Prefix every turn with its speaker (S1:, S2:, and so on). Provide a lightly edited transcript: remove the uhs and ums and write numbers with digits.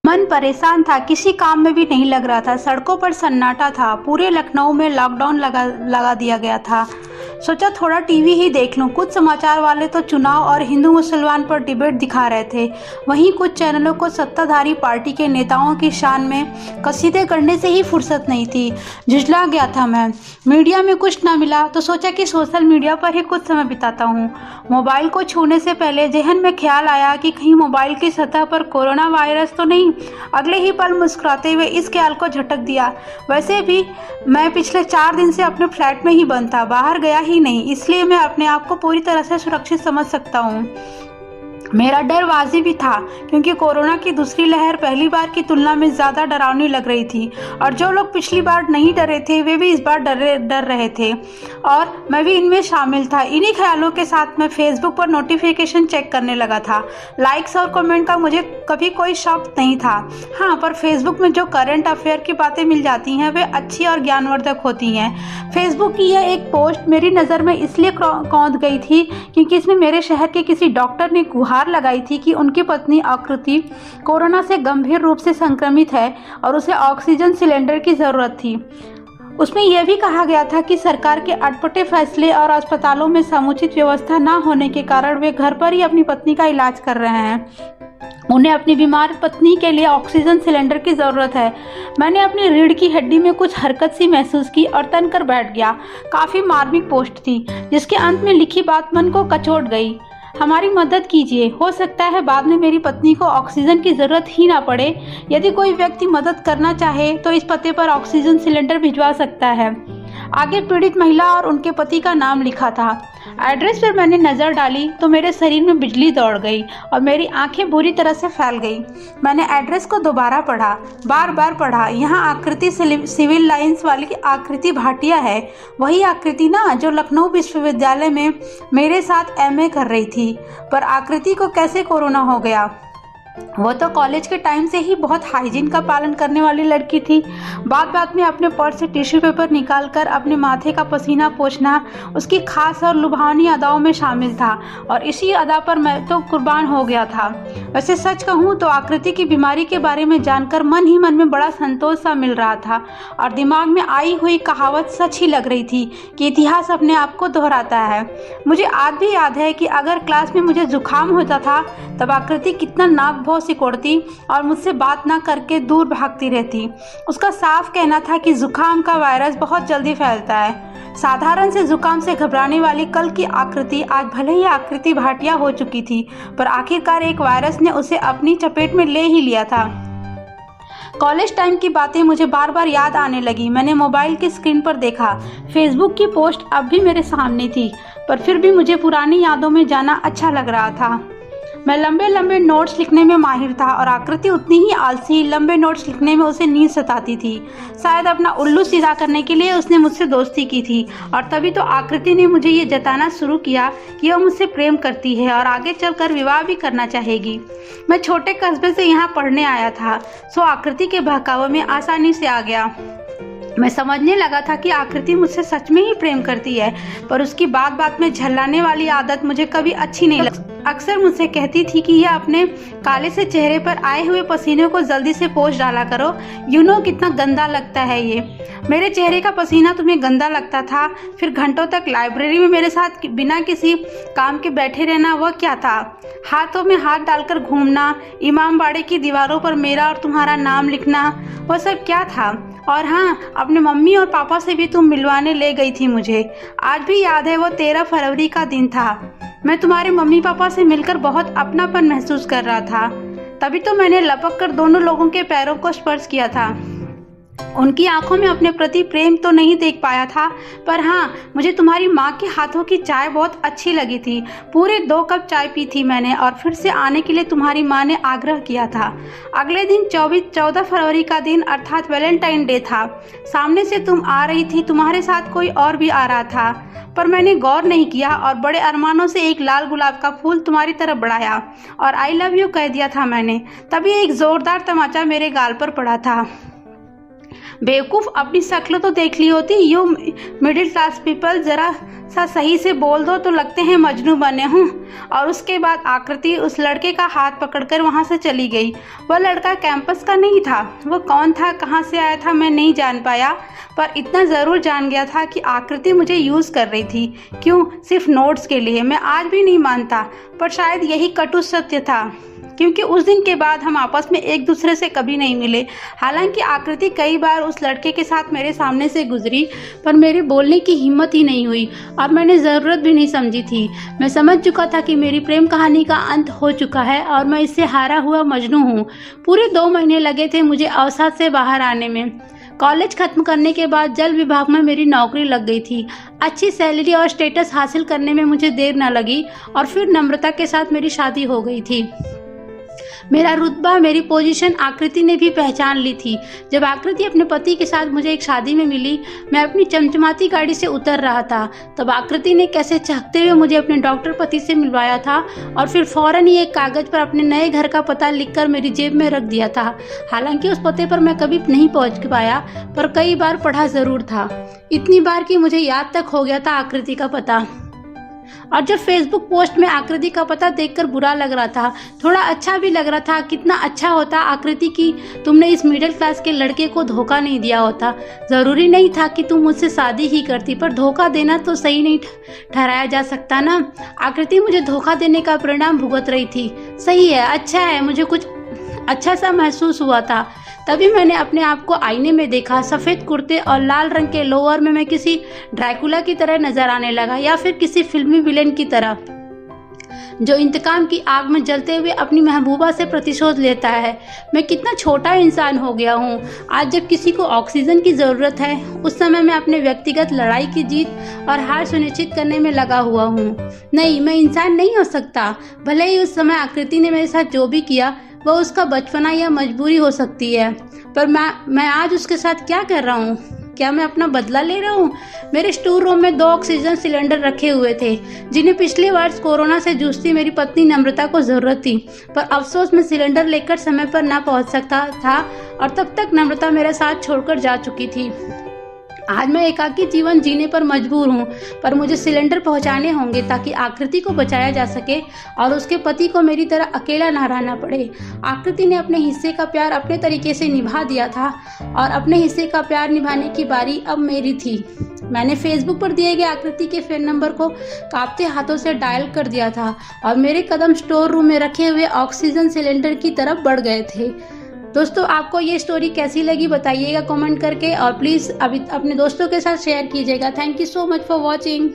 S1: मन परेशान था, किसी काम में भी नहीं लग रहा था। सड़कों पर सन्नाटा था। पूरे लखनऊ में लॉकडाउन लगा दिया गया था। सोचा थोड़ा टीवी ही देख लूं। कुछ समाचार वाले तो चुनाव और हिंदू मुसलमान पर डिबेट दिखा रहे थे। वहीं कुछ चैनलों को सत्ताधारी पार्टी के नेताओं की शान में कसीदे करने से ही फुर्सत नहीं थी। झुंझला गया था मैं। मीडिया में कुछ ना मिला तो सोचा कि सोशल मीडिया पर ही कुछ समय बिताता हूँ। मोबाइल को छूने से पहले जहन में ख्याल आया कि कहीं मोबाइल की सतह पर कोरोना वायरस तो नहीं। अगले ही पल मुस्कुराते हुए इस ख्याल को झटक दिया। वैसे भी मैं पिछले 4 दिन से अपने फ्लैट में ही बंद था, बाहर गया ही नहीं, इसलिए मैं अपने आप को पूरी तरह से सुरक्षित समझ सकता हूँ। मेरा डर वाजिब भी था, क्योंकि कोरोना की दूसरी लहर पहली बार की तुलना में ज़्यादा डरावनी लग रही थी और जो लोग पिछली बार नहीं डरे थे वे भी इस बार डर रहे थे और मैं भी इनमें शामिल था। इन्हीं ख्यालों के साथ मैं फेसबुक पर नोटिफिकेशन चेक करने लगा था। लाइक्स और कमेंट का मुझे कभी कोई शौक नहीं था। हाँ, पर फेसबुक में जो करंट अफेयर की बातें मिल जाती हैं वे अच्छी और ज्ञानवर्धक होती हैं। फेसबुक की यह एक पोस्ट मेरी नज़र में इसलिए कौंध गई थी क्योंकि इसमें मेरे शहर के किसी डॉक्टर ने गुहार लगाई थी कि उनकी पत्नी आकृति कोरोना से गंभीर रूप से संक्रमित है और उसे ऑक्सीजन सिलेंडर की ज़रूरत थी। उसमें यह भी कहा गया था कि सरकार के अटपटे फैसले और अस्पतालों में समुचित व्यवस्था न होने के कारण वे घर पर ही अपनी पत्नी का इलाज कर रहे हैं। उन्हें अपनी बीमार पत्नी के लिए ऑक्सीजन सिलेंडर की ज़रूरत है। मैंने अपनी रीढ़ की हड्डी में कुछ हरकत सी महसूस की और तन कर बैठ गया। काफ़ी मार्मिक पोस्ट थी, जिसके अंत में लिखी बात मन को कचोट गई। हमारी मदद कीजिए, हो सकता है बाद में मेरी पत्नी को ऑक्सीजन की ज़रूरत ही ना पड़े। यदि कोई व्यक्ति मदद करना चाहे तो इस पते पर ऑक्सीजन सिलेंडर भिजवा सकता है। आगे पीड़ित महिला और उनके पति का नाम लिखा था। एड्रेस पर मैंने नज़र डाली तो मेरे शरीर में बिजली दौड़ गई और मेरी आंखें बुरी तरह से फैल गई। मैंने एड्रेस को दोबारा पढ़ा, बार बार पढ़ा। यहाँ आकृति सिविल लाइंस वाली आकृति भाटिया है, वही आकृति ना जो लखनऊ विश्वविद्यालय में मेरे साथ एमए कर रही थी। पर आकृति को कैसे कोरोना हो गया? वो तो कॉलेज के टाइम से ही बहुत हाइजीन का पालन करने वाली लड़की थी। बात बात में अपने पर्स से टिश्यू पेपर निकालकर अपने माथे का पसीना पोंछना उसकी खास और लुभावनी अदाओं में शामिल था और इसी अदा पर मैं तो कुर्बान हो गया था। वैसे सच कहूँ तो आकृति की बीमारी के बारे में जानकर मन ही मन में बड़ा संतोष सा मिल रहा था और दिमाग में आई हुई कहावत सच ही लग रही थी कि इतिहास अपने आप को दोहराता है। मुझे आज भी याद है कि अगर क्लास में मुझे जुकाम होता था तब आकृति कितना नाक भौं सिकोड़ती और मुझसे बात ना करके दूर भागती रहती। उसका साफ कहना था कि जुकाम का वायरस बहुत जल्दी फैलता है। साधारण से जुकाम से घबराने वाली कल की आकृति आज भले ही आकृति भाटिया हो चुकी थी, पर आखिरकार एक वायरस ने उसे अपनी चपेट में ले ही लिया था। कॉलेज टाइम की बातें मुझे बार बार याद आने लगी। मैंने मोबाइल की स्क्रीन पर देखा, फेसबुक की पोस्ट अब भी मेरे सामने थी, पर फिर भी मुझे पुरानी यादों में जाना अच्छा लग रहा था। मैं लंबे लंबे नोट्स लिखने में माहिर था और आकृति उतनी ही आलसी। लंबे नोट्स लिखने में उसे नींद सताती थी। शायद अपना उल्लू सीधा करने के लिए उसने मुझसे दोस्ती की थी और तभी तो आकृति ने मुझे ये जताना शुरू किया कि वह मुझसे प्रेम करती है और आगे चलकर विवाह भी करना चाहेगी। मैं छोटे कस्बे से यहाँ पढ़ने आया था, सो आकृति के बहकावे में आसानी से आ गया। मैं समझने लगा था कि आकृति मुझसे सच में ही प्रेम करती है, पर उसकी बात बात में झल्लाने वाली आदत मुझे कभी अच्छी नहीं लगी। अक्सर मुझसे कहती थी कि यह अपने काले से चेहरे पर आए हुए पसीने को जल्दी से पोंछ डाला करो, यू नो कितना गंदा लगता है ये। मेरे चेहरे का पसीना तुम्हें गंदा लगता था, फिर घंटों तक लाइब्रेरी में मेरे साथ बिना किसी काम के बैठे रहना वह क्या था? हाथों में हाथ डालकर घूमना, इमामबाड़े की दीवारों पर मेरा और तुम्हारा नाम लिखना, वह सब क्या था? और हाँ, अपने मम्मी और पापा से भी तुम मिलवाने ले गई थी मुझे। आज भी याद है, वो 13 फरवरी का दिन था। मैं तुम्हारे मम्मी पापा से मिलकर बहुत अपनापन महसूस कर रहा था। तभी तो मैंने लपक कर दोनों लोगों के पैरों को स्पर्श किया था। उनकी आंखों में अपने प्रति प्रेम तो नहीं देख पाया था, पर हाँ, मुझे तुम्हारी माँ के हाथों की चाय बहुत अच्छी लगी थी। पूरे 2 कप चाय पी थी मैंने और फिर से आने के लिए तुम्हारी माँ ने आग्रह किया था। अगले दिन 14 फरवरी का दिन अर्थात वैलेंटाइन डे था। सामने से तुम आ रही थी, तुम्हारे साथ कोई और भी आ रहा था, पर मैंने गौर नहीं किया और बड़े अरमानों से एक लाल गुलाब का फूल तुम्हारी तरफ बढ़ाया और आई लव यू कह दिया था मैंने। तभी एक जोरदार तमाचा मेरे गाल पर पड़ा था। बेवकूफ़, अपनी शक्ल तो देख ली होती। यू मिडिल क्लास पीपल ज़रा सा सही से बोल दो तो लगते हैं मजनू बने हूँ। और उसके बाद आकृति उस लड़के का हाथ पकड़कर वहाँ से चली गई। वह लड़का कैंपस का नहीं था। वह कौन था, कहाँ से आया था, मैं नहीं जान पाया, पर इतना ज़रूर जान गया था कि आकृति मुझे यूज़ कर रही थी। क्यों? सिर्फ नोट्स के लिए। मैं आज भी नहीं मानता, पर शायद यही कटु सत्य था, क्योंकि उस दिन के बाद हम आपस में एक दूसरे से कभी नहीं मिले। हालांकि आकृति कई बार उस लड़के के साथ मेरे सामने से गुजरी, पर मेरे बोलने की हिम्मत ही नहीं हुई और मैंने ज़रूरत भी नहीं समझी थी। मैं समझ चुका था कि मेरी प्रेम कहानी का अंत हो चुका है और मैं इससे हारा हुआ मजनू हूँ। पूरे 2 महीने लगे थे मुझे अवसाद से बाहर आने में। कॉलेज खत्म करने के बाद जल विभाग में मेरी नौकरी लग गई थी। अच्छी सैलरी और स्टेटस हासिल करने में मुझे देर न लगी और फिर नम्रता के साथ मेरी शादी हो गई थी। मेरा रुतबा, मेरी पोजीशन आकृति ने भी पहचान ली थी। जब आकृति अपने पति के साथ मुझे एक शादी में मिली, मैं अपनी चमचमाती गाड़ी से उतर रहा था, तब आकृति ने कैसे चहकते हुए मुझे अपने डॉक्टर पति से मिलवाया था और फिर फौरन ही एक कागज़ पर अपने नए घर का पता लिखकर मेरी जेब में रख दिया था। हालांकि उस पते पर मैं कभी नहीं पहुंच पाया, पर कई बार पढ़ा ज़रूर था। इतनी बार कि मुझे याद तक हो गया था आकृति का पता। और जब फेसबुक पोस्ट में आकृति का पता देखकर बुरा लग रहा था, थोड़ा अच्छा भी लग रहा था। कितना अच्छा होता आकृति कि तुमने इस मिडिल क्लास के लड़के को धोखा नहीं दिया होता। ज़रूरी नहीं था कि तुम मुझसे शादी ही करती, पर धोखा देना तो सही नहीं ठहराया जा सकता ना। आकृति मुझे धोखा देने का परिणाम भुगत रही थी। सही है, अच्छा है, मुझे कुछ अच्छा सा महसूस हुआ था। तभी मैंने अपने आप को आईने में देखा। सफ़ेद कुर्ते और लाल रंग के लोअर में मैं किसी ड्रैकुला की तरह नजर आने लगा, या फिर किसी फिल्मी विलेन की तरह जो इंतकाम की आग में जलते हुए अपनी महबूबा से प्रतिशोध लेता है। मैं कितना छोटा इंसान हो गया हूँ। आज जब किसी को ऑक्सीजन की ज़रूरत है, उस समय मैं अपने व्यक्तिगत लड़ाई की जीत और हार सुनिश्चित करने में लगा हुआ हूँ। नहीं, मैं इंसान नहीं हो सकता। भले ही उस समय आकृति ने मेरे साथ जो भी किया वह उसका बचपना या मजबूरी हो सकती है, पर मैं आज उसके साथ क्या कर रहा हूँ? क्या मैं अपना बदला ले रहा हूँ? मेरे स्टोर रूम में 2 ऑक्सीजन सिलेंडर रखे हुए थे, जिन्हें पिछले वर्ष कोरोना से जूझती मेरी पत्नी नम्रता को ज़रूरत थी, पर अफसोस मैं सिलेंडर लेकर समय पर ना पहुँच सकता था और तब तक नम्रता मेरा साथ छोड़कर जा चुकी थी। आज मैं एकाकी जीवन जीने पर मजबूर हूँ, पर मुझे सिलेंडर पहुँचाने होंगे ताकि आकृति को बचाया जा सके और उसके पति को मेरी तरह अकेला ना रहना पड़े। आकृति ने अपने हिस्से का प्यार अपने तरीके से निभा दिया था और अपने हिस्से का प्यार निभाने की बारी अब मेरी थी। मैंने फेसबुक पर दिए गए आकृति के फ़ोन नंबर को कांपते हाथों से डायल कर दिया था और मेरे कदम स्टोर रूम में रखे हुए ऑक्सीजन सिलेंडर की तरफ बढ़ गए थे। दोस्तों, आपको ये स्टोरी कैसी लगी बताइएगा कमेंट करके, और प्लीज़ अभी अपने दोस्तों के साथ शेयर कीजिएगा। Thank you so much for watching.